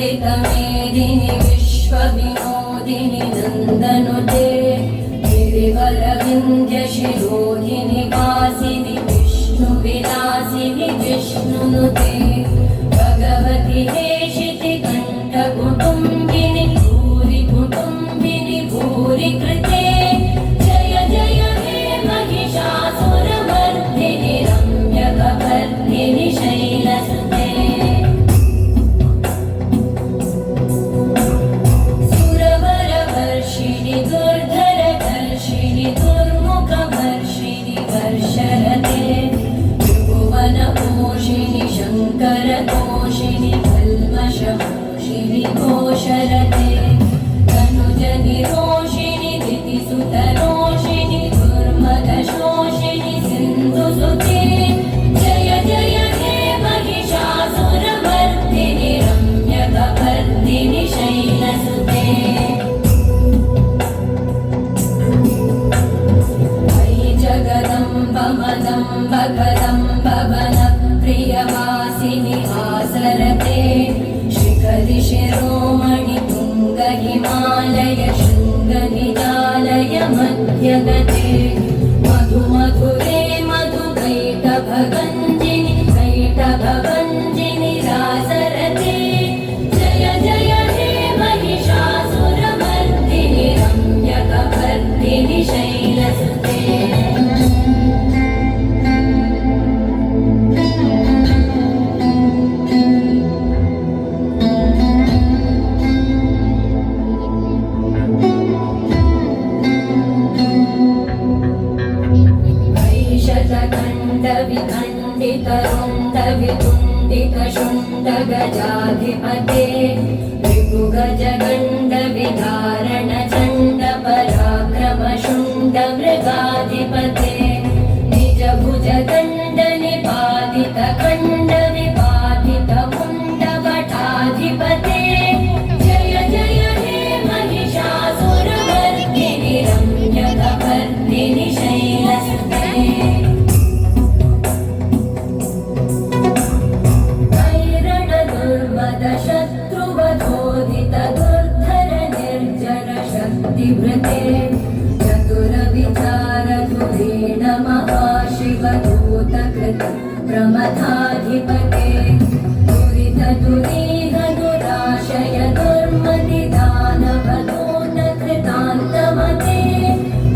वन्दितमेदिनि विश्वविनोदिनि नन्दनुते गिरिवरविन्ध्यशिरोधिनि वासिनि विष्णुविलासिनि विष्णुनुते भगवति हेशितिकण्ठकुटुम्बिनि भूरि कुटुम्बिनि भूरि कृते जय जय हे महिषासुरमर्दिनि रम्यकपर्दिनि शैलसुते सुरवरवर्षिणि दुर्धरधर्षिणि दुर्मुखवर्षिणि वर्षरते त्रिभुवनपोषिणि शङ्करतोषिणि कल्मषपोषिणि घोषरते तनुजनिरोषिणि दितिसुतरोषिणि दुर्मदशोषिणि सिन्धुसुते जय जय हे महिषासुरमर्दिनि रम्यकपर्दिनि शैलसुते अयि जगदम्ब मदम्ब कदम्ब वनप्रियवासिनि आसरते शिखरि शिरोमणि तुङ्ग हिमालय शृङ्गनिजालय मध्यगते मधुमधुरे मधुकैटभगञ्जिनि कैटभभञ्जिनि रासरते जय जय हे महिषासुरमर्दिनि रम्यकपर्दिनि शैलसुते विखण्डितरुण्डवितुण्डितशुण्डगजाधिपते ऋगुगजगण्डविधारण चण्डपराक्रमशुण्डमृगाधिपते निजभुजदण्डनिपातितखण्डविपातितमुण्डभटाधिपते जय जय हे महिषासुरमर्दिनि रम्यकपर्दिनि शैलसुते शत्रुवधोदित दुर्धर निर्जर शक्तिवृते चतुरविचार धुरेण महाशिवदूतकृत प्रमथाधिपते दुरित दुरीह दुराशय दुर्मति दानवदूत कृतान्तमते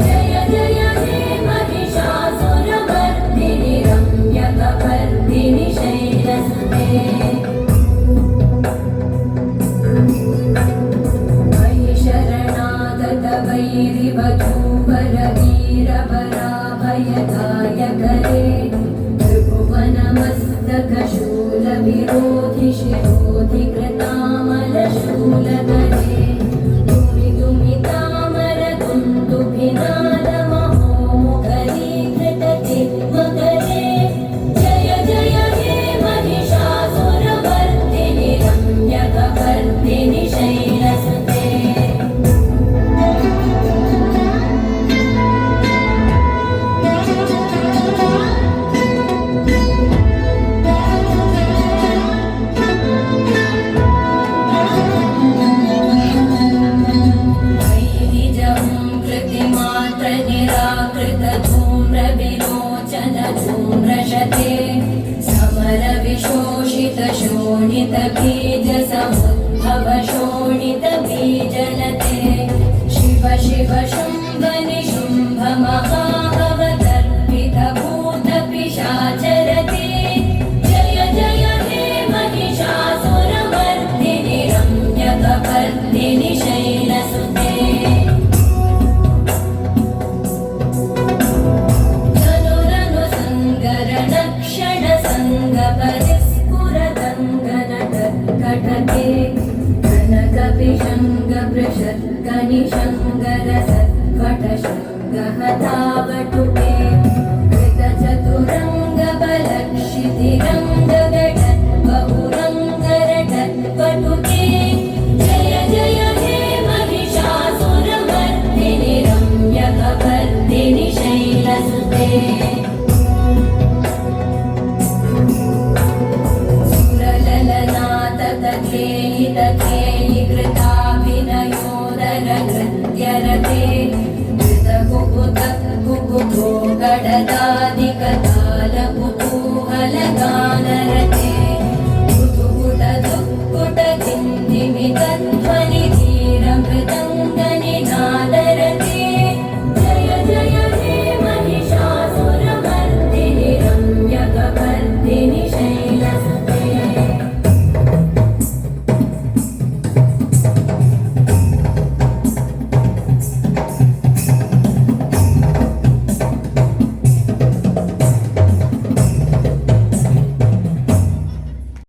जय जय हे महिषासुरमर्दिनि रम्यकपर्दिनि शैलसुते वैरिवधूवरवीरवराभयदायकरे त्रिभुवनमस्तकशूलविरोधि शिरोधि कृतामलशूलधरे दुमिदुमितामरदुन्दुभिनादमहोमुखरीकृततिग्मकरे जय जय हे महिषासुरमर्दिनि रम्यकपर्दिनि शैलसुते शोणितबीजसमुद्भवशोणितबीजलते शिव शिव शुम्भ निशुम्भ महाभवदर्पितभूतपिशाचरते जय जय हे महिषासुरमर्दिनि रम्यकपर्दिनि शैलसुते धनुरनुसङ्गरणक्षणसङ्गपरिस्फुरदङ्गनटकटके कनकविशङ्गवृषत्कनिशङ्गरसत्कटशङ्गहतावटुके कृतचतुरङ्गबलक्षितिरङ्गगटद्बहुरङ्गरटत्पटुके जय जय हे महिषासुरमर्दिनि रम्यकपर्दिनि शैलसुते सुरललनाथ तथेयि तथा तत्त्वनिधे